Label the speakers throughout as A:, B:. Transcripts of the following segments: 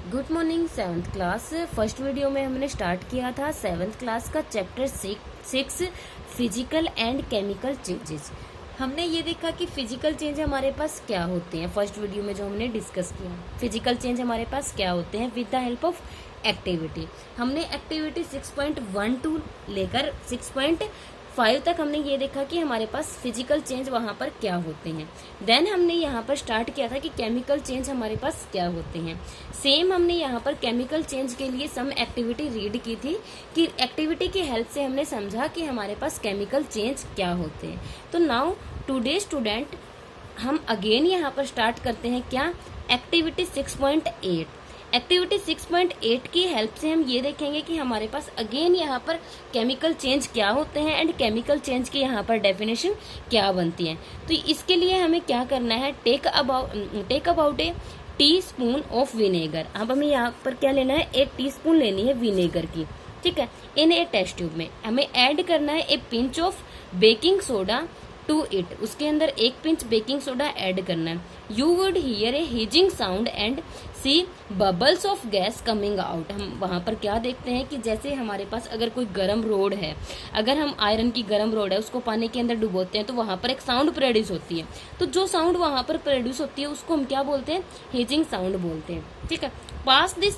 A: Good morning seventh class. First video में हमने start किया था सेवन्थ क्लास का chapter 6 physical and chemical changes. हमने ये देखा कि फिजिकल चेंज हमारे पास क्या होते हैं। फर्स्ट वीडियो में जो हमने डिस्कस किया फिजिकल चेंज हमारे पास क्या होते हैं with the help of activity. हमने एक्टिविटी 6.1 लेकर 6.5 तक हमने ये देखा कि हमारे पास फिजिकल चेंज वहाँ पर क्या होते हैं। देन हमने यहाँ पर स्टार्ट किया था कि केमिकल चेंज हमारे पास क्या होते हैं। सेम हमने यहाँ पर केमिकल चेंज के लिए सम एक्टिविटी रीड की थी कि एक्टिविटी की हेल्प से हमने समझा कि हमारे पास केमिकल चेंज क्या होते हैं। तो नाउ टुडे स्टूडेंट हम अगेन यहाँ पर स्टार्ट करते हैं क्या, एक्टिविटी 6.8। एक्टिविटी 6.8 की हेल्प से हम ये देखेंगे कि हमारे पास अगेन यहाँ पर केमिकल चेंज क्या होते हैं एंड केमिकल चेंज की यहाँ पर डेफिनेशन क्या बनती है। तो इसके लिए हमें क्या करना है, take about a teaspoon of vinegar. अब हमें यहाँ पर क्या लेना है, 1 टीस्पून लेनी है विनेगर की, ठीक है। इन ए टेस्ट ट्यूब में हमें ऐड करना है a pinch of baking soda to it. उसके अंदर 1 पिंच बेकिंग सोडा ऐड करना है। You would hear a hissing sound and see bubbles of gas coming out. हम वहां पर क्या देखते हैं कि जैसे हमारे पास अगर कोई गर्म रोड है, अगर हम आयरन की गर्म रोड है उसको पानी के अंदर डुबोते हैं तो वहां पर एक साउंड प्रोड्यूस होती है। तो जो साउंड वहां पर प्रोड्यूस होती है उसको हम क्या बोलते हैं, हीजिंग साउंड बोलते हैं, ठीक है। पास दिस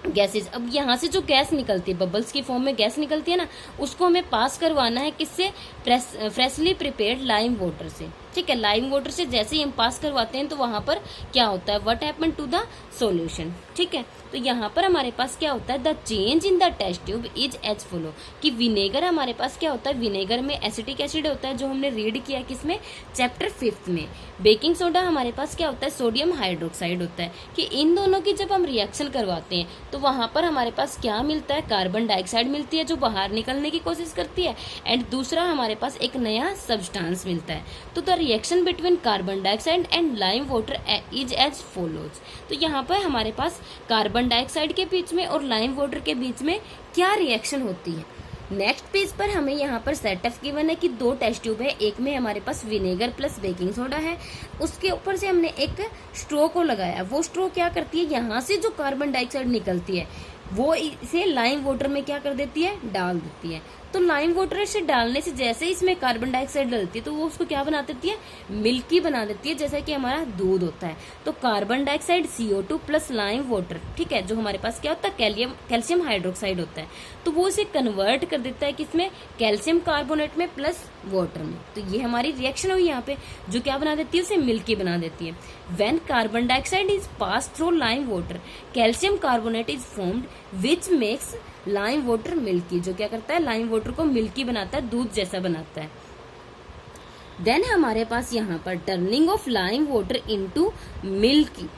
A: गैसेज, अब यहाँ से जो गैस निकलती है बबल्स की फॉर्म में गैस निकलती है ना, उसको हमें पास करवाना है किससे, फ्रेशली प्रिपेयर्ड लाइम वाटर से, ठीक है। लाइम वाटर से जैसे ही हम पास करवाते हैं तो वहां पर क्या होता है, what happen to the solution, ठीक है। तो यहाँ पर हमारे पास क्या होता है, the change in the test tube is as follow, कि विनेगर हमारे पास क्या होता है, विनेगर में एसिटिक एसिड होता है जो हमने रीड किया किसमें, चैप्टर 5 में। बेकिंग सोडा हमारे पास क्या होता है, सोडियम हाइड्रोक्साइड होता है। कि इन दोनों की जब हम रिएक्शन करवाते हैं तो वहां पर हमारे पास क्या मिलता है, कार्बन डाइऑक्साइड मिलती है जो बाहर निकलने की कोशिश करती है, एंड दूसरा हमारे पास एक नया सब्सटेंस मिलता है। तो the reaction between carbon dioxide and lime water is as follows. तो यहाँ पर हमारे पास कार्बन डाइऑक्साइड के बीच में और लाइम वाटर के बीच में क्या रिएक्शन होती है। नेक्स्ट पेज पर हमें यहाँ पर सेटअप गिवन है कि 2 टेस्ट ट्यूब है, एक में हमारे पास विनेगर प्लस बेकिंग सोडा है, उसके ऊपर से हमने एक स्ट्रो को लगाया। वो स्ट्रो क्या करती है, यहाँ से जो कार्बन डाइऑक्साइड निकलती है वो इसे लाइम वाटर में क्या कर देती है, डाल देती है। तो लाइम वाटर से डालने से जैसे ही इसमें कार्बन डाइऑक्साइड डलती है तो वो उसको क्या बना देती है, मिल्की बना देती है, जैसा कि हमारा दूध होता है। तो carbon dioxide CO2 plus lime water, ठीक है, जो हमारे पास क्या होता है, कैल्शियम हाइड्रोक्साइड होता है। तो वो इसे कन्वर्ट कर देता है किसमें, कैल्शियम कार्बोनेट में प्लस वाटर में। तो ये हमारी रिएक्शन हुई यहाँ पे, जो क्या बना देती है, उसे मिल्की बना देती है। When carbon dioxide is pass through lime water, calcium carbonate is formed which makes lime water milky, जो क्या करता है, लाइम वाटर को मिल्की बनाता है, दूध जैसा बनाता है। देन हमारे पास यहाँ पर turning of lime water into milky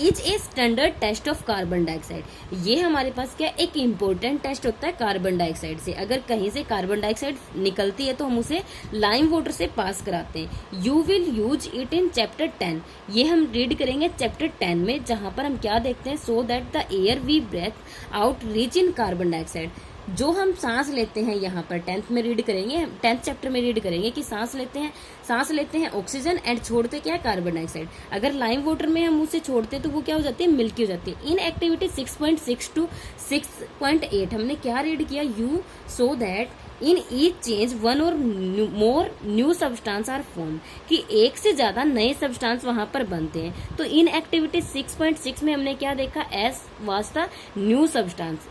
A: is a standard test of carbon dioxide. ये हमारे पास क्या एक इंपॉर्टेंट टेस्ट होता है कार्बन डाइऑक्साइड से। अगर कहीं से कार्बन डाइऑक्साइड निकलती है तो हम उसे लाइम वाटर से पास कराते हैं। You will use it in chapter 10, ये हम रीड करेंगे चैप्टर 10 में, जहां पर हम क्या देखते हैं, so that the air we breathe out rich in carbon dioxide. जो हम सांस लेते हैं यहाँ पर 10th में रीड करेंगे, 10th चैप्टर में रीड करेंगे कि सांस लेते हैं ऑक्सीजन एंड छोड़ते क्या, कार्बन डाइऑक्साइड। अगर लाइम वाटर में हम उसे छोड़ते हैं तो वो क्या हो जाती है, मिल्की हो जाती है। इन एक्टिविटी 6.6 to 6.8 हमने क्या रीड किया, you so that in each change 1 or more new substance are form, कि एक से ज्यादा नए सब्सटेंस वहां पर बनते हैं। तो इन एक्टिविटी 6.6 में हमने क्या देखा, S was the new substance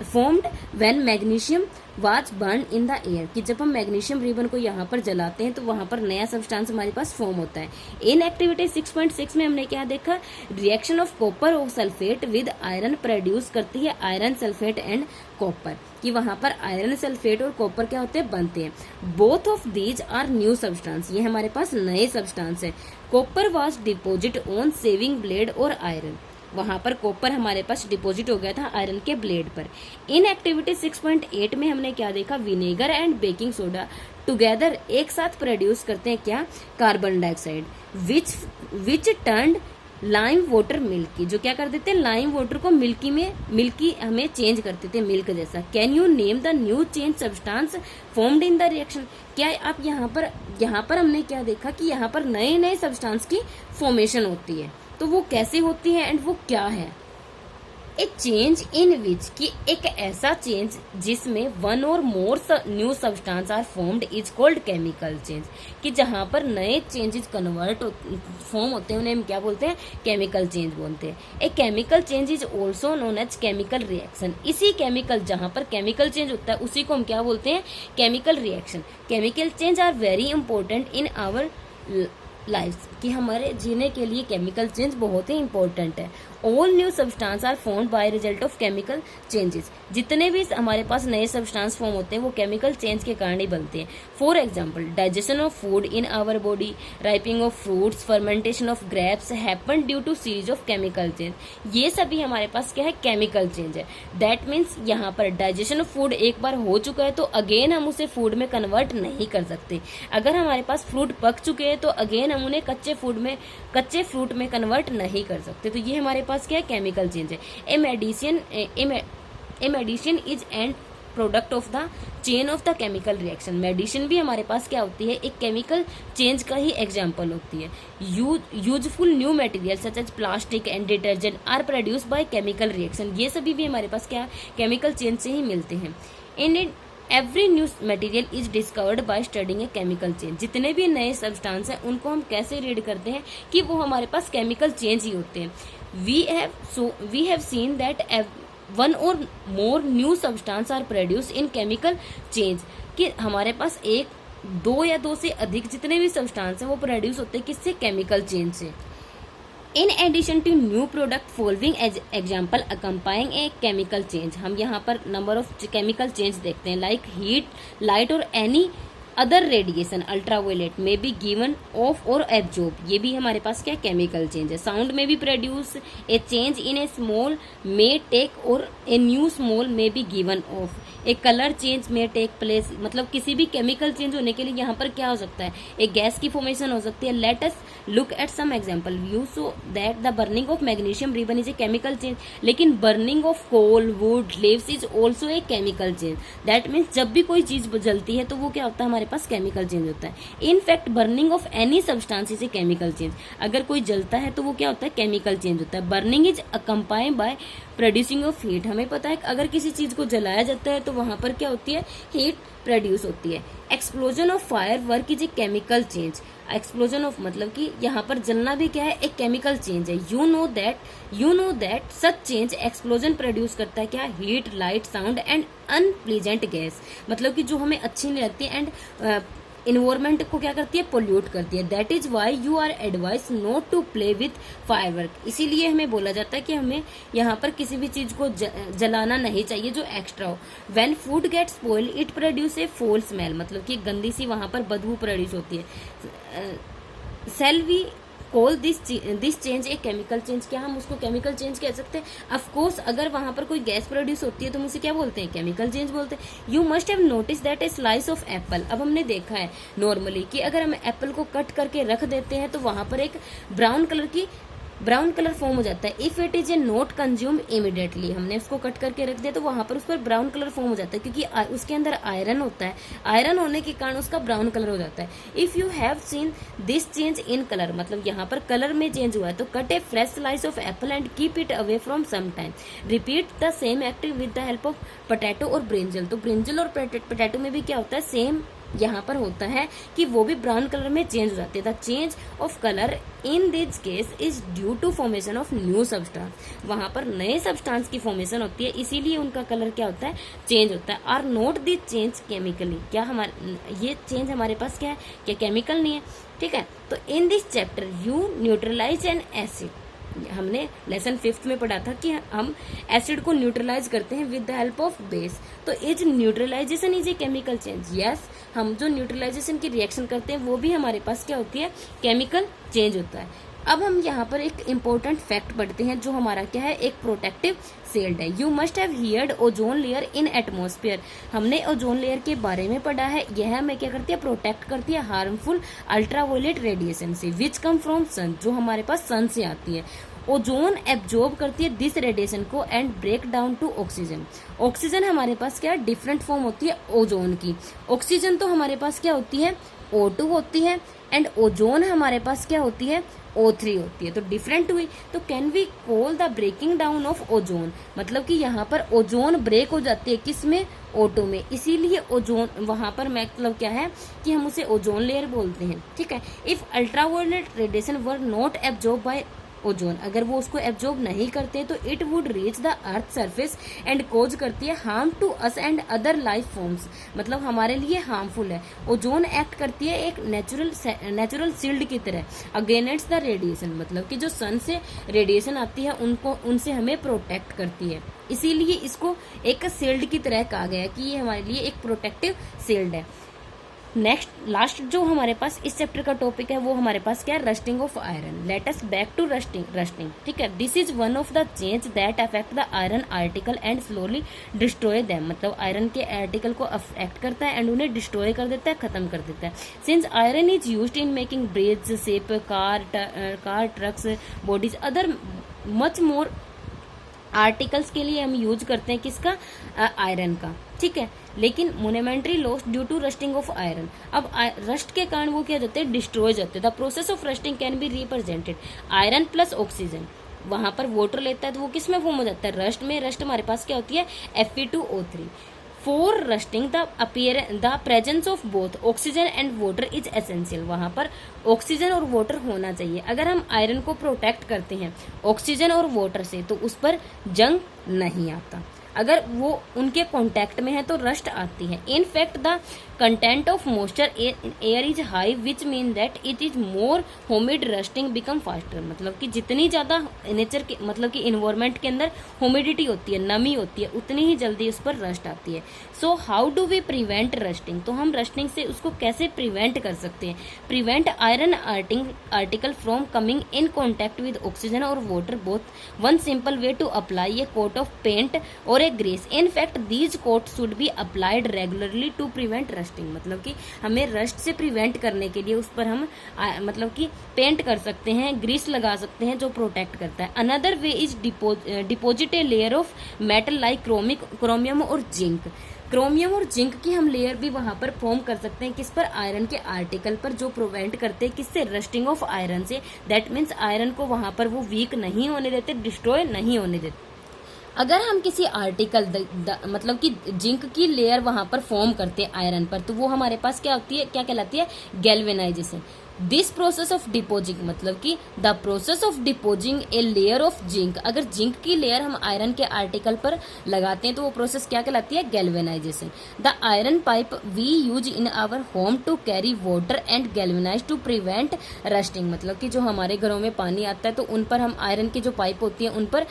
A: formed when magnesium was burned in the air, कि जब हम मैग्नीशियम रिबन को यहाँ पर जलाते हैं तो वहां पर नया सब्सटेंस हमारे पास फॉर्म होता है। इन एक्टिविटी 6.6 में हमने क्या देखा, रिएक्शन ऑफ कॉपर और सल्फेट विद आयरन प्रोड्यूस करती है आयरन सल्फेट एंड कॉपर, कि वहां पर आयरन सल्फेट और कॉपर क्या होते हैं, बनते हैं। Both of these are new substance, ये हमारे पास नए सब्सटेंस है। Copper was deposit on shaving blade और आयरन, वहां पर कॉपर हमारे पास डिपॉजिट हो गया था आयरन के ब्लेड पर। इन एक्टिविटी 6.8 में हमने क्या देखा, vinegar and baking soda together एक साथ प्रोड्यूस करते हैं क्या, कार्बन डाइऑक्साइड, विच टर्न्ड लाइम वाटर मिल्की, जो क्या कर देते हैं, लाइम वाटर को मिल्की हमें चेंज कर देते हैं मिल्क जैसा। Can you name the new change substance formed in the reaction, क्या आप यहाँ पर हमने क्या देखा कि यहाँ पर नए नए सब्सटेंस की फॉर्मेशन होती है, तो वो कैसे होती है एंड वो क्या है? ए चेंज इन विच, कि एक ऐसा चेंज जिसमें one or more new substance are formed is called chemical change, कि जहां पर नए चेंजेस कन्वर्ट फॉर्म होते हैं उन्हें हम क्या बोलते हैं? केमिकल चेंज बोलते हैं। A chemical change is also known as chemical reaction, इसी केमिकल जहां पर केमिकल चेंज होता है उसी को हम क्या बोलते हैं? Chemical reaction. Chemical change are very important in our life, कि हमारे जीने के लिए केमिकल चेंज बहुत ही इंपॉर्टेंट है। All new substance are formed by result of chemical changes, जितने भी हमारे पास नए सब्सटेंस फॉर्म होते हैं वो केमिकल चेंज के कारण ही बनते हैं। For example, digestion of food in our body, ripening of fruits, fermentation of grapes happen due to series of chemical change. ये सभी हमारे पास क्या है? केमिकल चेंज है। दैट मीन्स यहाँ पर डाइजेशन ऑफ फूड एक बार हो चुका है तो अगेन हम उसे फूड में कन्वर्ट नहीं कर सकते। अगर हमारे पास फ्रूट पक चुके हैं तो अगेन हम उन्हें कच्चे फ्रूट में कन्वर्ट नहीं कर सकते। तो ये हमारे पास क्या है? केमिकल चेंज है। A medicine is and product of the chain of the chemical reaction. Medicine भी हमारे पास क्या होती है? एक केमिकल चेंज का ही एग्जाम्पल होती है। Useful new material such as plastic and detergent are produce by chemical reaction, ये सभी भी हमारे पास क्या? केमिकल चेंज से ही मिलते हैं। In every new material is discovered by studying A chemical change, जितने भी नए सब्सटेंस हैं उनको हम कैसे रीड करते हैं? कि वो हमारे पास केमिकल चेंज ही होते हैं। We have seen that one or more new substance are produce in chemical change, कि हमारे पास एक, दो या दो से अधिक जितने भी सब्सटेंस हैं वो प्रोड्यूस होते हैं किससे? केमिकल चेंज से। In addition to new product following example accompanying a chemical change, हम यहाँ पर नंबर ऑफ केमिकल चेंज देखते हैं, like heat, light or any other radiation ultraviolet may be given off or absorb, ये भी हमारे पास क्या? केमिकल चेंज है। Sound may be produce a change in a smell may take or a new smell may be given off. A colour change may take place, मतलब किसी भी chemical change होने के लिए यहाँ पर क्या हो सकता है? एक गैस की फॉर्मेशन हो सकती है। Let us look at some example you so that the burning of magnesium ribbon is a chemical change, लेकिन burning of coal, wood, leaves is also a chemical change. That means जब भी कोई चीज जलती है तो वो क्या होता है? हमारे पास केमिकल चेंज होता है। In fact burning of any substance is a chemical change, अगर कोई जलता है तो वो क्या होता है? केमिकल चेंज होता है। Burning is accompanied by producing of heat, हमें पता है कि अगर किसी चीज को जलाया जाता है तो वहां पर क्या होती है? हीट प्रोड्यूस होती है। Explosion of fire work is a chemical change, explosion of मतलब कि यहाँ पर जलना भी क्या है? एक केमिकल चेंज है। You know that such change explosion produce करता है क्या? Heat, light, sound and unpleasant gas, मतलब कि जो हमें अच्छी नहीं लगती एंड इन्वायरमेंट को क्या करती है? पोल्यूट करती है। That is why you are advise not to play with firework, इसीलिए हमें बोला जाता है कि हमें यहाँ पर किसी भी चीज को जलाना नहीं चाहिए जो एक्स्ट्रा हो। When food gets spoiled it produce a foul smell, मतलब कि गंदी सी वहां पर बदबू प्रोड्यूस होती है। Shall we call this change a chemical change, क्या हम उसको केमिकल चेंज कह सकते हैं? ऑफकोर्स अगर वहां पर कोई गैस प्रोड्यूस होती है तो हम उसे क्या बोलते हैं? केमिकल चेंज बोलते हैं। You must have notice that A slice of Apple, अब हमने देखा है नॉर्मली कि अगर हम एप्पल को कट करके रख देते हैं तो वहां पर एक ब्राउन कलर फॉर्म हो जाता है। If it is a not consume immediately, हमने उसको कट करके रख दिया तो वहां पर उस पर ब्राउन कलर फॉर्म हो जाता है, क्योंकि उसके अंदर आयरन होता है, आयरन होने के कारण उसका ब्राउन कलर हो जाता है। If you have seen this change in colour, मतलब यहाँ पर कलर में चेंज हुआ है, तो cut a fresh slice of apple and keep it away from some time. Repeat the same active with the help of potato और brinjal, तो brinjal और पोटैटो में भी क्या होता है? सेम यहाँ पर होता है कि वो भी ब्राउन कलर में चेंज हो जाते हैं। The change of colour in this case is due to formation of new substance, वहां पर नए सब्सटेंस की फॉर्मेशन होती है, इसीलिए उनका कलर क्या होता है? चेंज होता है। Are not this change chemically, क्या हमारे ये चेंज हमारे पास क्या है? क्या केमिकल नहीं है? ठीक है, तो in this chapter you neutralise an acid, हमने लेसन 5th में पढ़ा था कि हम एसिड को न्यूट्रलाइज करते हैं with the help of base, तो is neutralization is a chemical change. Yes, हम जो न्यूट्रलाइजेशन की रिएक्शन करते हैं वो भी हमारे पास क्या होती है? केमिकल चेंज होता है। अब हम यहाँ पर एक इम्पोर्टेंट फैक्ट पढ़ते हैं जो हमारा क्या है? एक प्रोटेक्टिव शील्ड है। You must have heard ozone layer in atmosphere, हमने ओजोन लेयर के बारे में पढ़ा है। यह हमें क्या करती है? प्रोटेक्ट करती है हार्मफुल अल्ट्रावायलेट रेडिएशन से, विच कम फ्रॉम सन, जो हमारे पास सन से आती है। ओजोन एब्जॉर्ब करती है दिस रेडिएशन को and break down to oxygen. Oxygen हमारे पास क्या डिफरेंट फॉर्म होती है ओजोन की। ऑक्सीजन तो हमारे पास क्या होती है? O2 होती है एंड ओजोन हमारे पास क्या होती है, O3 होती है, तो डिफरेंट हुई। तो can we call the breaking down of ozone, मतलब कि यहाँ पर ओजोन ब्रेक हो जाती है किसमें, O2 में, इसीलिए ओजोन वहां पर मतलब क्या है कि हम उसे ओजोन लेयर बोलते हैं, ठीक है। If ultraviolet radiation were not absorb by ozone, अगर वो उसको एब्जॉर्ब नहीं करते तो it would reach the earth surface and cause करती है harm to us and other life forms, मतलब हमारे लिए हार्मफुल है। ओजोन एक्ट करती है एक नेचुरल शील्ड की तरह अगेंस्ट द रेडिएशन, मतलब कि जो सन से रेडिएशन आती है उनसे हमें प्रोटेक्ट करती है, इसीलिए इसको एक शील्ड की तरह कहा गया है कि ये हमारे लिए एक प्रोटेक्टिव शील्ड है। नेक्स्ट लास्ट जो हमारे पास इस चैप्टर का टॉपिक है वो हमारे पास क्या है, rusting of iron. Let us back to rusting, ठीक है। This is one of the change that affect the iron article and slowly destroy them, मतलब आयरन के आर्टिकल को अफेक्ट करता है एंड उन्हें डिस्ट्रॉय कर देता है, खत्म कर देता है। Since iron is used in making bridge, ship, car, trucks, bodies, other much more articles के लिए हम यूज करते हैं किसका, आयरन का, ठीक है। लेकिन monetary loss due to rusting of iron, अब रस्ट के कारण वो क्या जाते हैं, डिस्ट्रॉय जाते हैं। The process of rusting can be represented iron plus oxygen, वहां पर वाटर लेता है तो वो किस में फॉर्म हो जाता है, रस्ट में। रस्ट हमारे पास क्या होती है, Fe2O3। For rusting the presence of both oxygen and water is essential, वहां पर ऑक्सीजन और वाटर होना चाहिए। अगर हम आयरन को प्रोटेक्ट करते हैं ऑक्सीजन और वाटर से तो उस पर जंग नहीं आता, अगर वो उनके कांटेक्ट में है तो रस्ट आती है। In fact the content of moisture air is high which mean that it is more humid, rusting become faster, मतलब कि जितनी ज्यादा नेचर के मतलब कि इन्वायरमेंट के अंदर ह्यूमिडिटी होती है, नमी होती है, उतनी ही जल्दी उस पर रस्ट आती है। So how do we prevent rusting, तो हम रस्टिंग से उसको कैसे प्रिवेंट कर सकते हैं। Prevent iron article from coming in contact with oxygen or water both. One simple way to apply a coat of paint or a grease, in fact these coat should be applied regularly to prevent rusting, मतलब कि हमें rust से prevent करने के लिए उस पर हम मतलब कि पेंट कर सकते हैं, ग्रीस लगा सकते हैं जो प्रोटेक्ट करता है। Another way is deposit A layer of metal like chromium और जिंक, क्रोमियम और जिंक की हम लेयर भी वहां पर फॉर्म कर सकते हैं, किस पर, आयरन के आर्टिकल पर, जो प्रिवेंट करते हैं किससे, रस्टिंग ऑफ आयरन से। दैट मीन्स आयरन को वहां पर वो वीक नहीं होने देते, डिस्ट्रॉय नहीं होने देते। अगर हम किसी आर्टिकल मतलब कि जिंक की लेयर वहां पर फॉर्म करते हैं आयरन पर, तो वो हमारे पास क्या होती है, क्या कहलाती है, galvanization. This process of depositing, मतलब कि the process of depositing a layer of zinc, अगर जिंक की लेयर हम आयरन के आर्टिकल पर लगाते हैं तो वो प्रोसेस क्या कहलाती है, galvanization. The iron pipe we use in our home to carry water and galvanize to prevent rusting, मतलब कि जो हमारे घरों में पानी आता है तो उन पर हम आयरन की जो पाइप होती है उन पर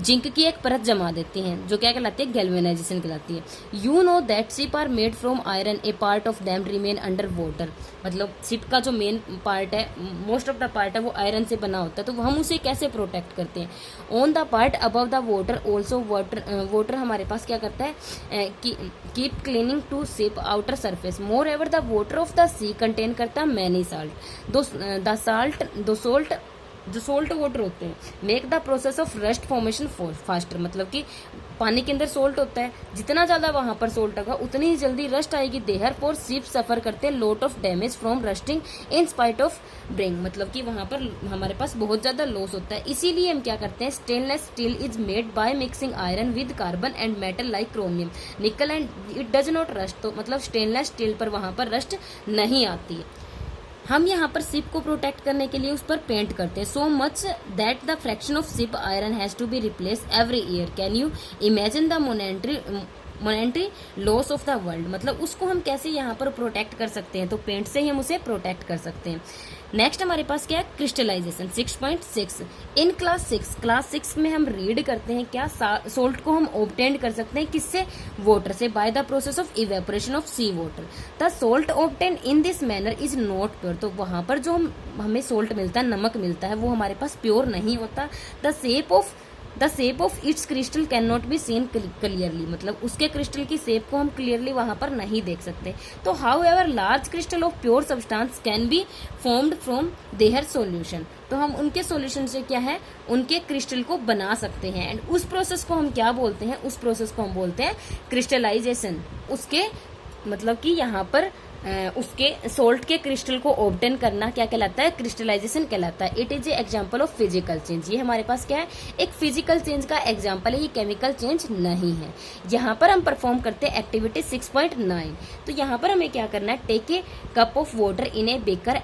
A: जिंक की एक परत जमा देते हैं, जो क्या कहलाती है, गैल्वेनाइजेशन कहलाती है। You know that ship are made from iron, a part of them remain under water, मतलब शिप का जो मेन पार्ट है, मोस्ट ऑफ द पार्ट है, वो आयरन से बना होता है, तो हम उसे कैसे प्रोटेक्ट करते हैं। On the part above the water also, water हमारे पास क्या करता है, keep cleaning to ship outer surface. Moreover the water of the sea contain करता है मैनी साल्ट, जो सोल्ट वाटर होते हैं make the process of rust formation faster, मतलब कि पानी के अंदर सोल्ट होता है, जितना ज्यादा वहां पर सोल्ट होगा उतनी ही जल्दी रस्ट आएगी। देयर फॉर शिप सफर करते हैं lot of damage from rusting in spite of bring, मतलब कि वहां पर हमारे पास बहुत ज्यादा लॉस होता है। इसीलिए हम क्या करते हैं, stainless steel is made by mixing iron with carbon and metal like chromium निकल and it does not rust, तो मतलब स्टेनलेस स्टील पर वहां पर रस्ट नहीं आती है। हम यहाँ पर शिप को प्रोटेक्ट करने के लिए उस पर पेंट करते हैं, so much that the fraction of ship iron has to be replace every year. Can you imagine the monetary loss of the world, मतलब उसको हम कैसे यहाँ पर प्रोटेक्ट कर सकते हैं, तो पेंट से ही हम उसे प्रोटेक्ट कर सकते हैं। नेक्स्ट हमारे पास क्या है, क्रिस्टलाइजेशन 6.6। इन क्लास 6 में हम रीड करते हैं क्या, सोल्ट को हम ऑब्टेन कर सकते हैं किससे, वाटर से, by the process of evaporation of sea water. The salt obtain in this manner is not pure, तो वहां पर जो हमें सोल्ट मिलता है, नमक मिलता है, वो हमारे पास प्योर नहीं होता। The shape of its crystal can not be seen clearly, मतलब उसके क्रिस्टल की शेप को हम क्लियरली वहां पर नहीं देख सकते। तो how ever large crystal of pure substance can be formed from their solution, तो हम उनके सॉल्यूशन से क्या है, उनके क्रिस्टल को बना सकते हैं। एंड उस प्रोसेस को हम क्या बोलते हैं, उस प्रोसेस को हम बोलते हैं क्रिस्टलाइजेशन। उसके मतलब कि यहाँ पर उसके सोल्ट के क्रिस्टल को ऑब्टेन करना क्या कहलाता है, क्रिस्टलाइजेशन कहलाता है। It is a example of physical change. ये हमारे पास क्या है, एक फिजिकल चेंज का एग्जांपल है, ये केमिकल चेंज नहीं है। यहाँ पर हम परफॉर्म करते हैं एक्टिविटी 6.9। तो यहाँ पर हमें क्या करना है, take a cup of water in a beaker,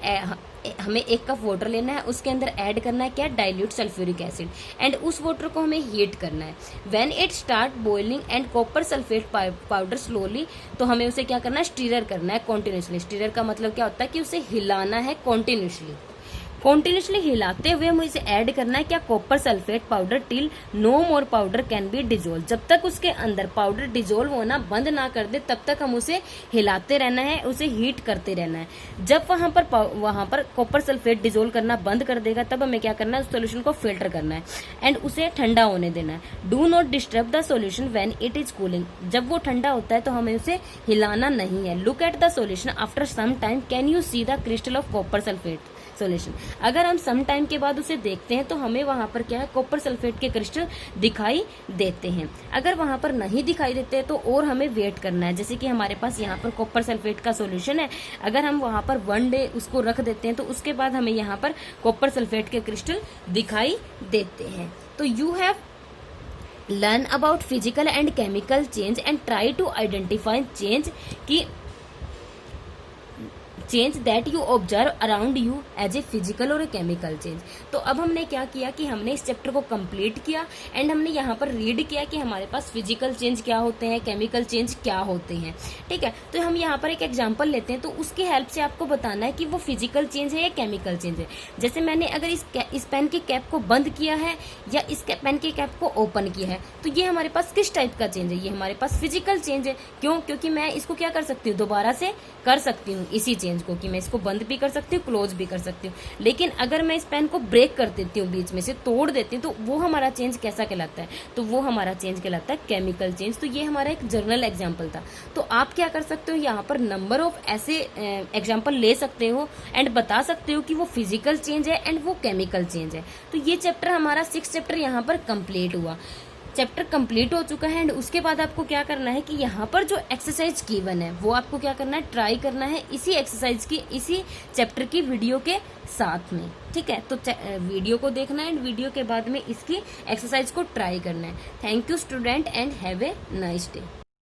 A: हमें 1 कप वाटर लेना है, उसके अंदर ऐड करना है क्या, डाइल्यूट सल्फ्यूरिक एसिड, एंड उस वाटर को हमें हीट करना है। When it start boiling and copper sulphate powder slowly, तो हमें उसे क्या करना है, स्टीरर करना है कॉन्टिन्यूसली। स्टीरर का मतलब क्या होता है कि उसे हिलाना है कॉन्टिन्यूसली हिलाते हुए हमें इसे ऐड करना है क्या, copper sulphate powder, till no more powder can be dissolve. जब तक उसके अंदर पाउडर डिजोल्व होना बंद ना कर दे तब तक हम उसे हिलाते रहना है, उसे हीट करते रहना है। जब वहां पर कॉपर सल्फेट डिजोल्व करना बंद कर देगा तब हमें क्या करना है, उस सोल्यूशन को फिल्टर करना है एंड उसे ठंडा होने देना है। Do not disturb the solution when it is cooling. जब वो ठंडा होता है तो हमें उसे हिलाना नहीं है। Look at the solution after some time, can you see the crystal of copper sulphate solution. अगर हम सम टाइम के बाद उसे देखते हैं तो हमें वहां पर क्या है, कॉपर सल्फेट के क्रिस्टल दिखाई देते हैं। अगर वहां पर नहीं दिखाई देते तो और हमें वेट करना है। जैसे कि हमारे पास यहाँ पर कॉपर सल्फेट का सॉल्यूशन है, अगर हम वहां पर 1 डे उसको रख देते हैं तो उसके बाद हमें यहाँ पर कॉपर सल्फेट के क्रिस्टल दिखाई देते हैं। तो you have learn about physical and chemical change and try to identify change that you observe around you as a physical और ए केमिकल चेंज। तो अब हमने क्या किया कि हमने इस चैप्टर को कंप्लीट किया एंड हमने यहाँ पर रीड किया कि हमारे पास फिजिकल चेंज क्या होते हैं, केमिकल चेंज क्या होते हैं। ठीक है, तो हम यहाँ पर एक एग्जांपल लेते हैं, तो उसकी हेल्प से आपको बताना है कि वो फिजिकल चेंज है या केमिकल चेंज है। जैसे मैंने अगर इस पेन के कैप को बंद किया है या इस पेन के कैप को ओपन किया है तो ये हमारे पास किस टाइप का चेंज है, ये हमारे पास फिजिकल चेंज है। क्यों? क्योंकि मैं इसको क्या कर सकती हूँ, दोबारा से कर सकती हूँ इसी चेंज को, कि मैं इसको बंद भी कर सकती हूँ, क्लोज भी कर सकती हूँ। लेकिन अगर मैं इस पेन को ब्रेक कर देती हूँ, बीच में से तोड़ देती हूँ, तो वो हमारा चेंज कैसा कहलाता है, तो वो हमारा चेंज कहलाता है केमिकल चेंज। तो ये हमारा एक जर्नल एग्जाम्पल था। तो आप क्या कर सकते हो, यहाँ पर नंबर ऑफ ऐसे एग्जाम्पल ले सकते हो एंड बता सकते हो कि वो फिजिकल चेंज है एंड वो केमिकल चेंज है। तो ये चैप्टर हमारा 6 चैप्टर यहाँ पर कंप्लीट हुआ। चैप्टर कंप्लीट हो चुका है एंड उसके बाद आपको क्या करना है कि यहाँ पर जो एक्सरसाइज गिवन है वो आपको क्या करना है, ट्राई करना है इसी एक्सरसाइज की, इसी चैप्टर की वीडियो के साथ में। ठीक है, तो वीडियो को देखना है एंड वीडियो के बाद में इसकी एक्सरसाइज को ट्राई करना है। Thank you student and have a nice day.